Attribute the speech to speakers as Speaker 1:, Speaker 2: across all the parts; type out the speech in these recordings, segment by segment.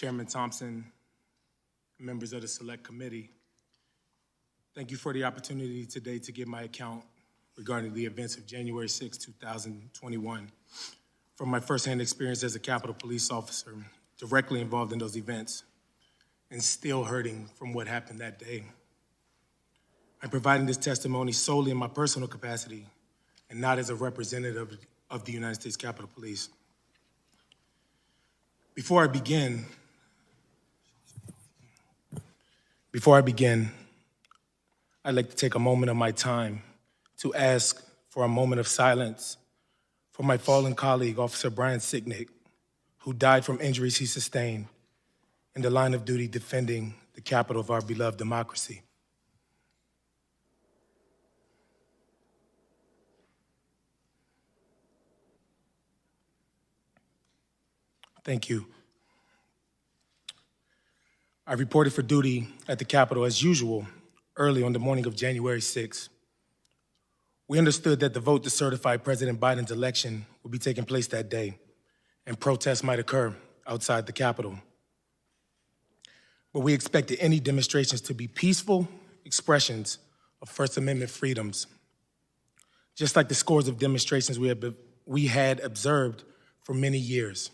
Speaker 1: Chairman Thompson, members of the Select Committee, thank you for the opportunity today to give my account regarding the events of January 6, 2021, from my firsthand experience as a Capitol Police officer directly involved in those events and still hurting from what happened that day. I'm providing this testimony solely in my personal capacity and not as a representative of the United States Capitol Police. Before I begin, I'd like to take a moment of my time to ask for a moment of silence for my fallen colleague, Officer Brian Sicknick, who died from injuries he sustained in the line of duty defending the capital of our beloved democracy. Thank you. I reported for duty at the Capitol as usual early on the morning of January 6. We understood that the vote to certify President Biden's election would be taking place that day, and protests might occur outside the Capitol. But we expected any demonstrations to be peaceful expressions of First Amendment freedoms, just like the scores of demonstrations we had observed for many years.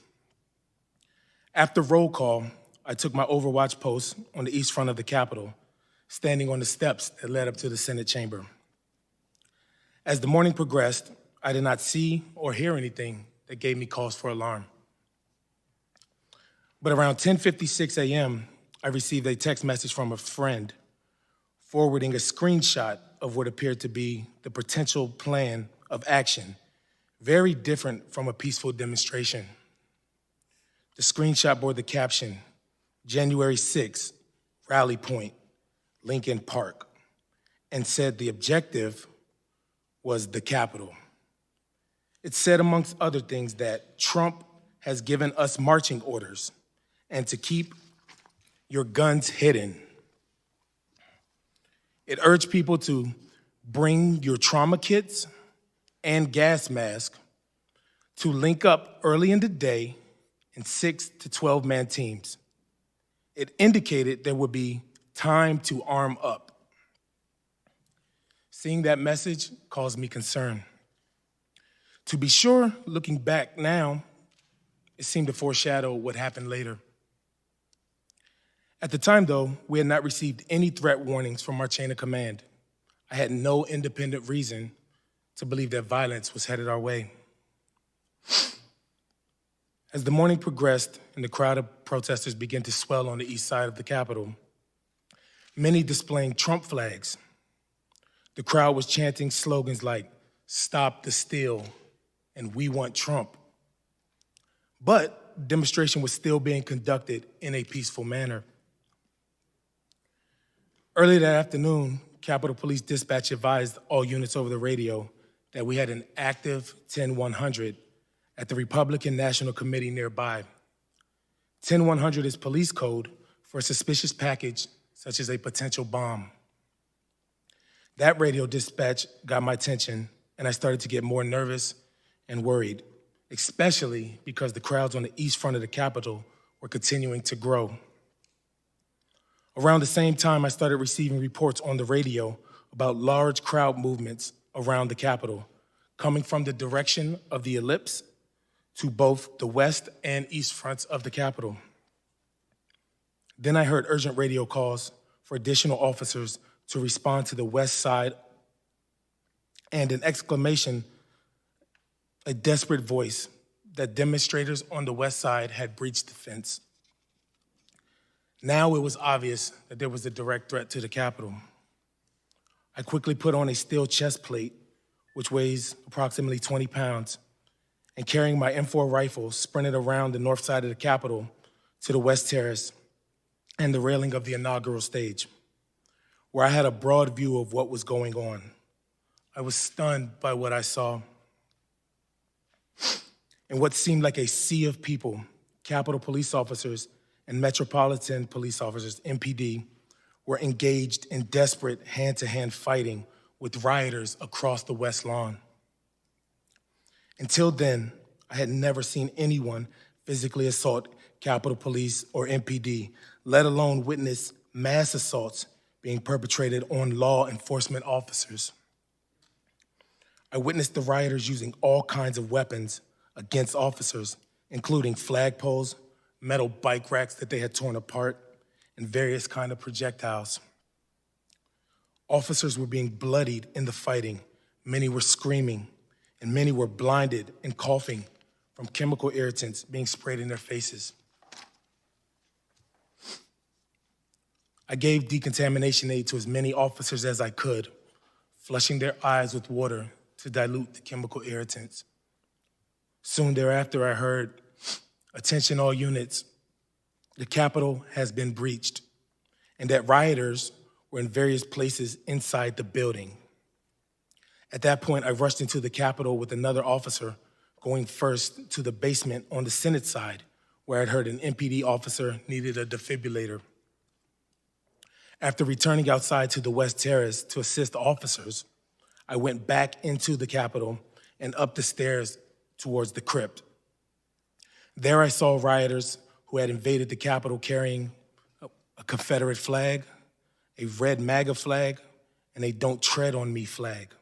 Speaker 1: After roll call, I took my overwatch post on the east front of the Capitol, standing on the steps that led up to the Senate chamber. As the morning progressed, I did not see or hear anything that gave me cause for alarm. But around 10:56 a.m., I received a text message from a friend forwarding a screenshot of what appeared to be the potential plan of action, very different from a peaceful demonstration. The screenshot bore the caption, January 6, Rally Point, Lincoln Park, and said the objective was the Capitol. It said, amongst other things, that Trump has given us marching orders and to keep your guns hidden. It urged people to bring your trauma kits and gas masks, to link up early in the day in 6 to 12-man teams. It indicated there would be time to arm up. Seeing that message caused me concern. To be sure, looking back now, it seemed to foreshadow what happened later. At the time, though, we had not received any threat warnings from our chain of command. I had no independent reason to believe that violence was headed our way. As the morning progressed and the crowd of protesters began to swell on the east side of the Capitol, many displaying Trump flags, the crowd was chanting slogans like, "Stop the steal," and "We want Trump." But the demonstration was still being conducted in a peaceful manner. Early that afternoon, Capitol Police Dispatch advised all units over the radio that we had an active 10-100 at the Republican National Committee nearby. 10-100 is police code for a suspicious package such as a potential bomb. That radio dispatch got my attention, and I started to get more nervous and worried, especially because the crowds on the east front of the Capitol were continuing to grow. Around the same time, I started receiving reports on the radio about large crowd movements around the Capitol, coming from the direction of the ellipse to both the west and east fronts of the Capitol. Then I heard urgent radio calls for additional officers to respond to the west side, and an exclamation, a desperate voice, that demonstrators on the west side had breached the fence. Now it was obvious that there was a direct threat to the Capitol. I quickly put on a steel chest plate, which weighs approximately 20 pounds, and carrying my M4 rifle, sprinted around the north side of the Capitol to the West Terrace and the railing of the inaugural stage, where I had a broad view of what was going on. I was stunned by what I saw. In what seemed like a sea of people, Capitol police officers and Metropolitan Police Officers, MPD, were engaged in desperate hand-to-hand fighting with rioters across the West Lawn. Until then, I had never seen anyone physically assault Capitol Police or MPD, let alone witness mass assaults being perpetrated on law enforcement officers. I witnessed the rioters using all kinds of weapons against officers, including flagpoles, metal bike racks that they had torn apart, and various kinds of projectiles. Officers were being bloodied in the fighting. Many were screaming, and many were blinded and coughing from chemical irritants being sprayed in their faces. I gave decontamination aid to as many officers as I could, flushing their eyes with water to dilute the chemical irritants. Soon thereafter, I heard, "Attention all units, the Capitol has been breached," and that rioters were in various places inside the building. At that point, I rushed into the Capitol with another officer, going first to the basement on the Senate side, where I'd heard an MPD officer needed a defibrillator. After returning outside to the West Terrace to assist officers, I went back into the Capitol and up the stairs towards the crypt. There I saw rioters who had invaded the Capitol carrying a Confederate flag, a red MAGA flag, and a "Don't Tread on Me" flag.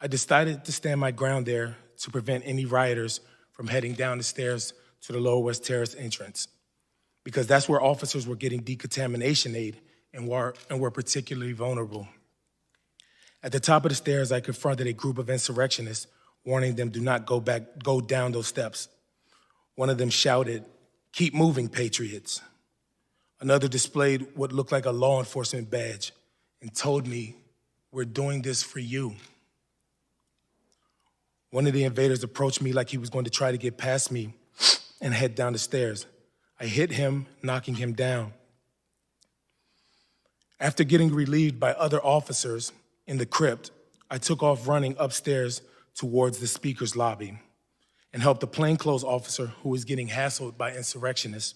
Speaker 1: I decided to stand my ground there to prevent any rioters from heading down the stairs to the Lower West Terrace entrance, because that's where officers were getting decontamination aid and were particularly vulnerable. At the top of the stairs, I confronted a group of insurrectionists, warning them do not go down those steps. One of them shouted, "Keep moving, patriots." Another displayed what looked like a law enforcement badge and told me, "We're doing this for you." One of the invaders approached me like he was going to try to get past me and head down the stairs. I hit him, knocking him down. After getting relieved by other officers in the crypt, I took off running upstairs towards the speaker's lobby and helped a plainclothes officer who was getting hassled by insurrectionists.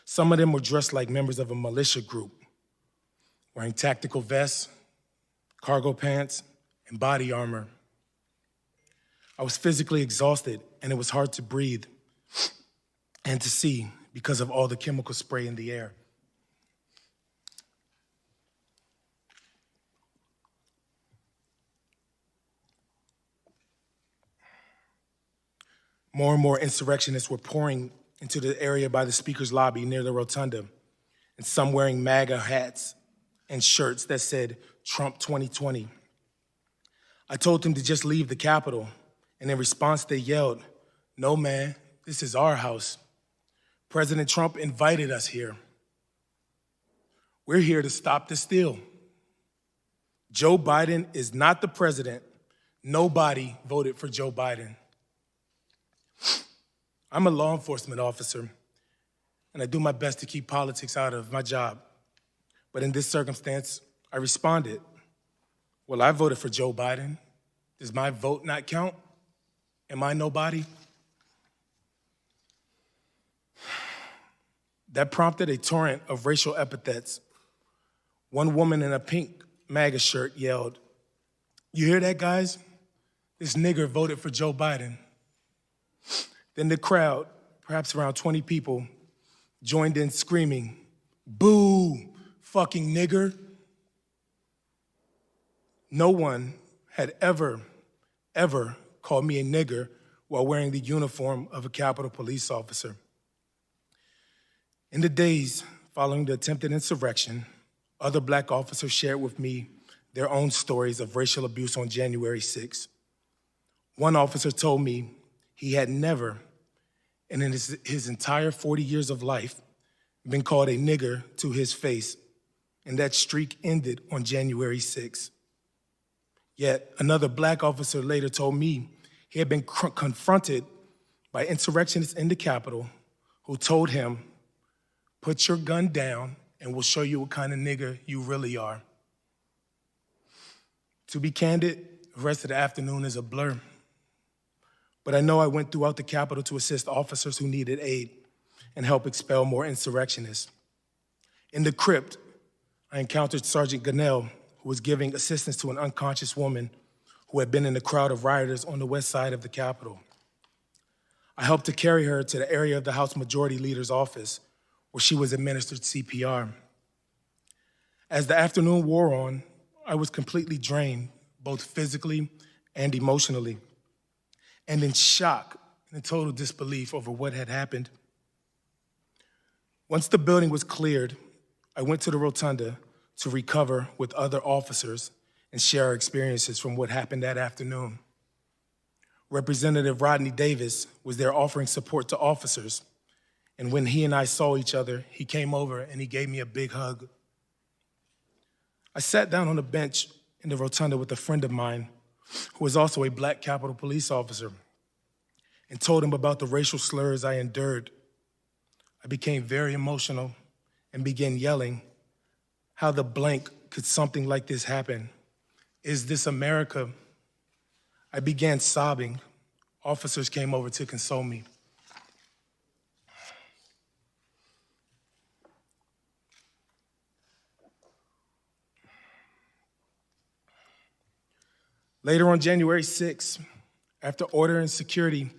Speaker 1: Some of them were dressed like members of a militia group, wearing tactical vests, cargo pants, and body armor. I was physically exhausted, and it was hard to breathe and to see because of all the chemical spray in the air. More and more insurrectionists were pouring into the area by the speaker's lobby near the rotunda, and some wearing MAGA hats and shirts that said Trump 2020. I told them to just leave the Capitol, and in response they yelled, "No, man, this is our house. President Trump invited us here. We're here to stop the steal. Joe Biden is not the president. Nobody voted for Joe Biden." I'm a law enforcement officer, and I do my best to keep politics out of my job. But in this circumstance, I responded, "Well, I voted for Joe Biden. Does my vote not count? Am I nobody?" That prompted a torrent of racial epithets. One woman in a pink MAGA shirt yelled, "You hear that, guys? This nigger voted for Joe Biden." Then the crowd, perhaps around 20 people, joined in screaming, "Boo, fucking nigger." No one had ever called me a nigger while wearing the uniform of a Capitol Police officer. In the days following the attempted insurrection, other Black officers shared with me their own stories of racial abuse on January 6th. One officer told me he had never, and in his entire 40 years of life, been called a nigger to his face, and that streak ended on January 6th. Yet another Black officer later told me he had been confronted by insurrectionists in the Capitol who told him, "Put your gun down and we'll show you what kind of nigger you really are." To be candid, the rest of the afternoon is a blur. But I know I went throughout the Capitol to assist officers who needed aid and help expel more insurrectionists. In the crypt, I encountered Sergeant Gunnell, who was giving assistance to an unconscious woman who had been in the crowd of rioters on the west side of the Capitol. I helped to carry her to the area of the House Majority Leader's office where she was administered CPR. As the afternoon wore on, I was completely drained, both physically and emotionally, and in shock and in total disbelief over what had happened. Once the building was cleared, I went to the rotunda to recover with other officers and share our experiences from what happened that afternoon. Representative Rodney Davis was there offering support to officers, and when he and I saw each other, he came over and he gave me a big hug. I sat down on a bench in the rotunda with a friend of mine who was also a Black Capitol Police officer and told him about the racial slurs I endured. I became very emotional and began yelling, "How the blank could something like this happen? Is this America?" I began sobbing. Officers came over to console me. Later on January 6th, after order and security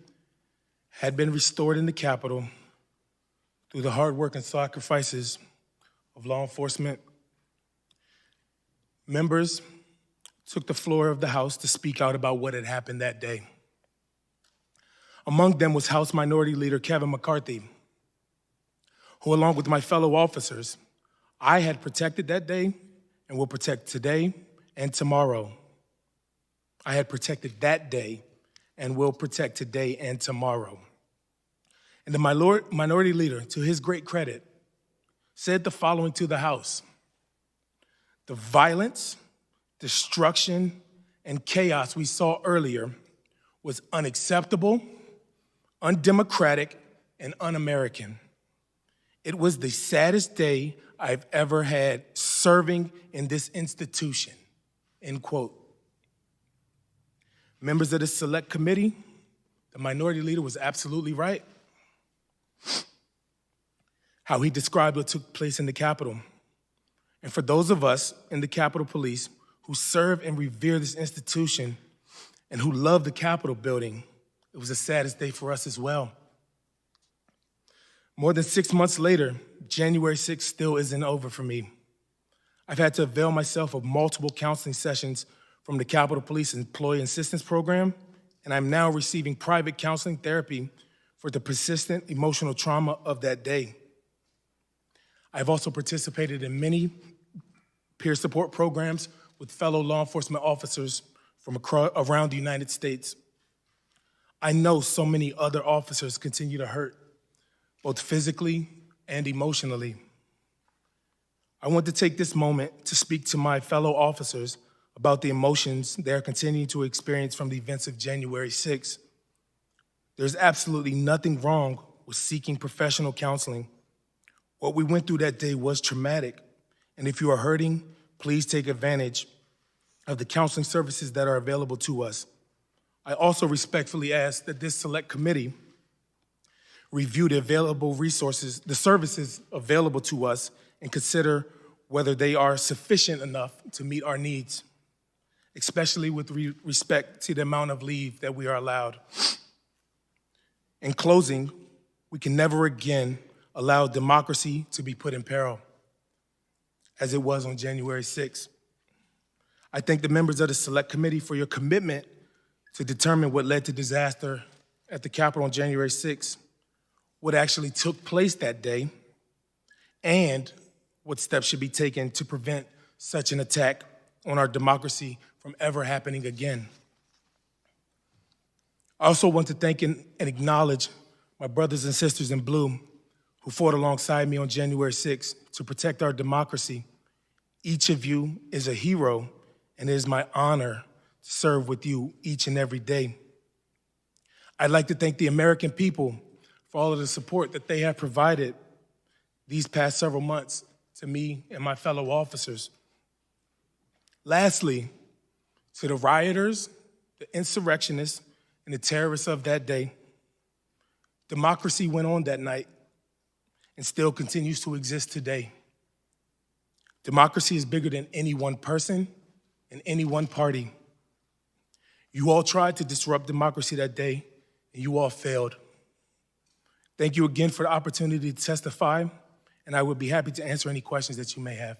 Speaker 1: had been restored in the Capitol through the hard work and sacrifices of law enforcement, members took the floor of the House to speak out about what had happened that day. Among them was House Minority Leader Kevin McCarthy, who, along with my fellow officers, I had protected that day and will protect today and tomorrow. I had protected that day and will protect today and tomorrow. And the minority leader, to his great credit, said the following to the House: "The violence, destruction, and chaos we saw earlier was unacceptable, undemocratic, and un-American. It was the saddest day I've ever had serving in this institution," end quote. Members of the Select Committee, the minority leader was absolutely right. How he described what took place in the Capitol. And for those of us in the Capitol Police who serve and revere this institution and who love the Capitol building, it was the saddest day for us as well. More than 6 months later, January 6th still isn't over for me. I've had to avail myself of multiple counseling sessions from the Capitol Police Employee Assistance Program, and I'm now receiving private counseling therapy for the persistent emotional trauma of that day. I've also participated in many peer support programs with fellow law enforcement officers from around the United States. I know so many other officers continue to hurt, both physically and emotionally. I want to take this moment to speak to my fellow officers about the emotions they are continuing to experience from the events of January 6th. There's absolutely nothing wrong with seeking professional counseling. What we went through that day was traumatic, and if you are hurting, please take advantage of the counseling services that are available to us. I also respectfully ask that this select committee review the available resources, the services available to us, and consider whether they are sufficient enough to meet our needs, especially with respect to the amount of leave that we are allowed. In closing, we can never again allow democracy to be put in peril, as it was on January 6th. I thank the members of the Select Committee for your commitment to determine what led to disaster at the Capitol on January 6th, what actually took place that day, and what steps should be taken to prevent such an attack on our democracy from ever happening again. I also want to thank and acknowledge my brothers and sisters in blue who fought alongside me on January 6th to protect our democracy. Each of you is a hero, and it is my honor to serve with you each and every day. I'd like to thank the American people for all of the support that they have provided these past several months to me and my fellow officers. Lastly, to the rioters, the insurrectionists, and the terrorists of that day, democracy went on that night and still continues to exist today. Democracy is bigger than any one person and any one party. You all tried to disrupt democracy that day, and you all failed. Thank you again for the opportunity to testify, and I would be happy to answer any questions that you may have.